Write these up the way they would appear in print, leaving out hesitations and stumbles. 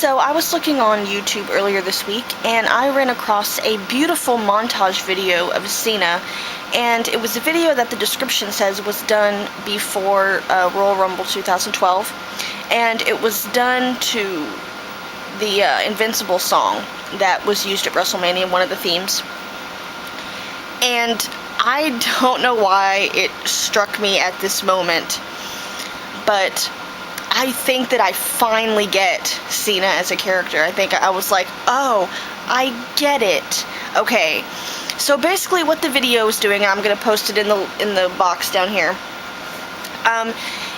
So I was looking on YouTube earlier this week, and I ran across a beautiful montage video of Cena, and it was a video that the description says was done before Royal Rumble 2012, and it was done to the Invincible song that was used at WrestleMania, one of the themes. And I don't know why it struck me at this moment, but I think that I finally get Cena as a character. I think I was like, oh, I get it. Okay, so basically what the video is doing, and I'm going to post it in the box down here,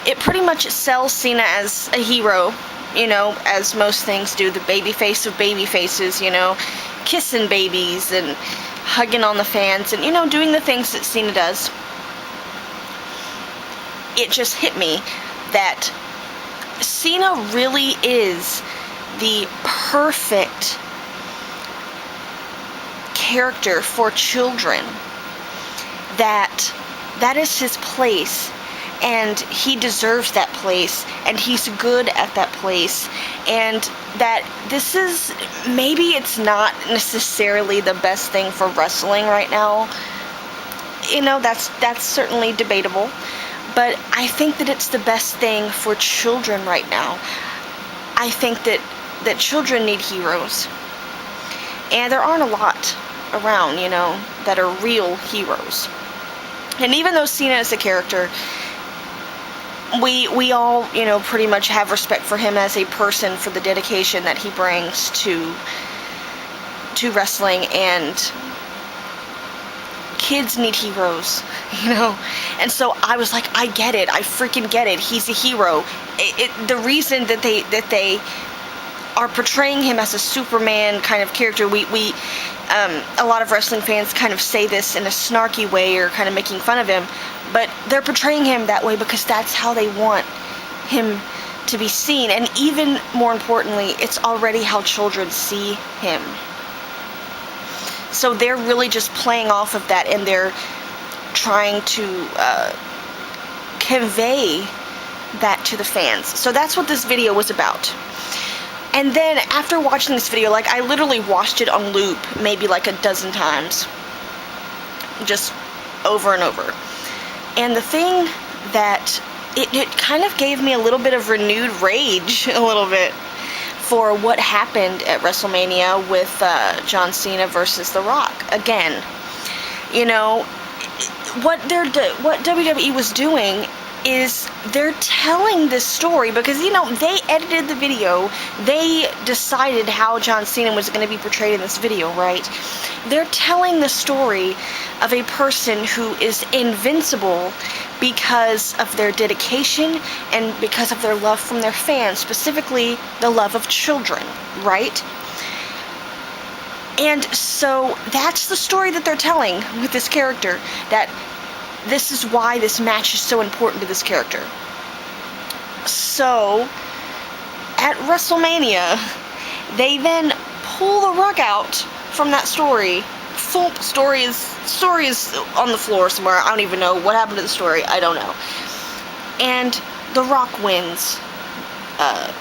it pretty much sells Cena as a hero, you know, as most things do, the baby face of baby faces, you know, kissing babies and hugging on the fans and, you know, doing the things that Cena does. It just hit me that Cena really is the perfect character for children. That is his place, and he deserves that place, and he's good at that place, and that this is, maybe it's not necessarily the best thing for wrestling right now. You know, that's certainly debatable. But I think that it's the best thing for children right now. I think that children need heroes. And there aren't a lot around, you know, that are real heroes. And even though Cena is a character, we all, you know, pretty much have respect for him as a person for the dedication that he brings to wrestling, and kids need heroes, you know. And so I was like, I get it. I freaking get it. He's a hero. The reason that they are portraying him as a Superman kind of character, a lot of wrestling fans kind of say this in a snarky way or kind of making fun of him, but they're portraying him that way because that's how they want him to be seen. And even more importantly, it's already how children see him. So they're really just playing off of that, and they're trying to convey that to the fans. So that's what this video was about. And then after watching this video, like, I literally watched it on loop maybe like a dozen times, just over and over. And the thing that it kind of gave me a little bit of renewed rage, a little bit, for what happened at WrestleMania with John Cena versus The Rock. Again, you know, what WWE was doing is they're telling this story because, you know, they edited the video. They decided how John Cena was going to be portrayed in this video, right? They're telling the story of a person who is invincible because of their dedication and because of their love from their fans, specifically the love of children, right? And so that's the story that they're telling with this character, that this is why this match is so important to this character. So, at WrestleMania, they then pull the rug out from that story. Full story is on the floor somewhere. I don't even know what happened to the story. I don't know. And The Rock wins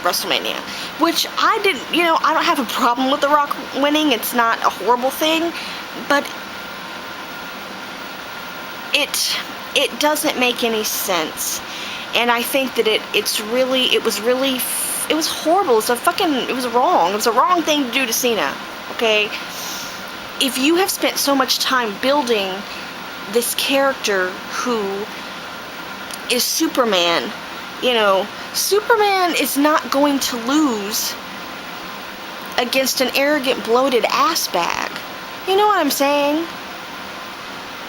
WrestleMania, which I didn't, you know, I don't have a problem with The Rock winning. It's not a horrible thing, but it doesn't make any sense. And I think that it was horrible. It was wrong. It was a wrong thing to do to Cena, okay? If you have spent so much time building this character who is Superman, you know, Superman is not going to lose against an arrogant, bloated ass bag. You know what I'm saying?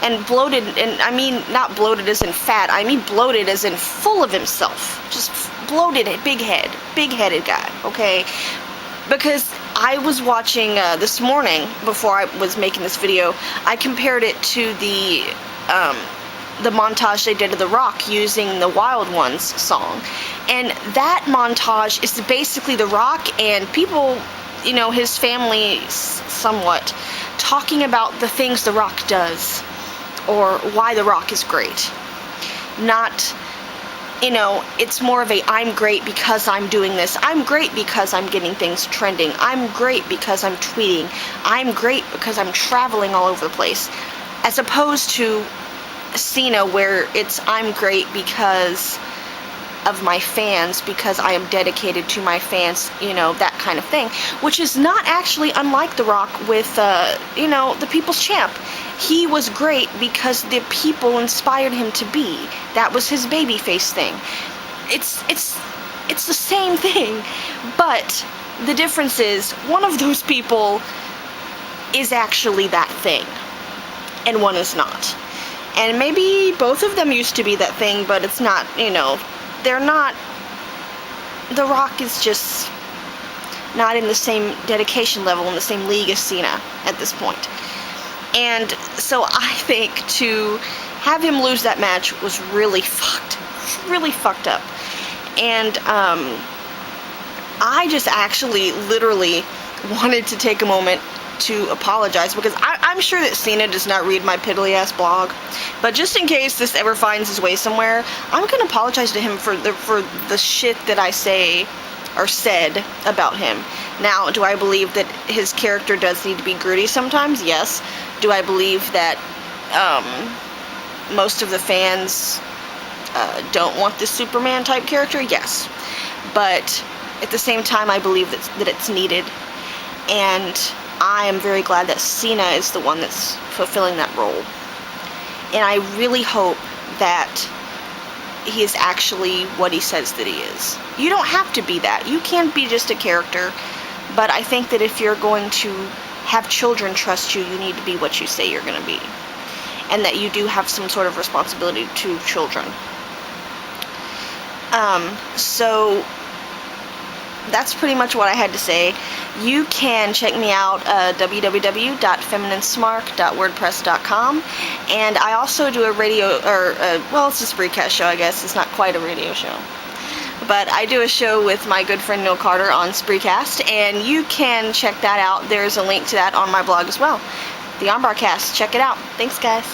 And bloated, and I mean not bloated as in fat, I mean bloated as in full of himself. Just bloated, big-headed guy, okay? Because I was watching this morning, before I was making this video, I compared it to the montage they did of The Rock using the Wild Ones song. And that montage is basically The Rock and people, you know, his family somewhat, talking about the things The Rock does, or why The Rock is great. Not you know, it's more of a I'm great because I'm doing this. I'm great because I'm getting things trending. I'm great because I'm tweeting. I'm great because I'm traveling all over the place. As opposed to Cena, where it's I'm great because of my fans, because I am dedicated to my fans, you know, that kind of thing, which is not actually unlike The Rock with, you know, the People's Champ. He was great because the people inspired him to be. That was his babyface thing. It's the same thing, but the difference is one of those people is actually that thing, and one is not. And maybe both of them used to be that thing, but it's not, you know, they're not. The Rock is just not in the same dedication level, in the same league as Cena at this point. And so I think to have him lose that match was really fucked up. And I just actually literally wanted to take a moment to apologize, because I'm sure that Cena does not read my piddly-ass blog, but just in case this ever finds his way somewhere, I'm going to apologize to him for the shit that I say or said about him. Now, do I believe that his character does need to be gritty sometimes? Yes. Do I believe that most of the fans don't want this Superman-type character? Yes. But at the same time, I believe that it's needed, and I am very glad that Cena is the one that's fulfilling that role. And I really hope that he is actually what he says that he is. You don't have to be that. You can be just a character. But I think that if you're going to have children trust you, you need to be what you say you're going to be. And that you do have some sort of responsibility to children. So that's pretty much what I had to say. You can check me out www.femininesmark.wordpress.com, and I also do a radio, well, it's a Spreecast show, I guess. It's not quite a radio show. But I do a show with my good friend Neil Carter on Spreecast, and you can check that out. There's a link to that on my blog as well. The Armbarcast. Check it out. Thanks, guys.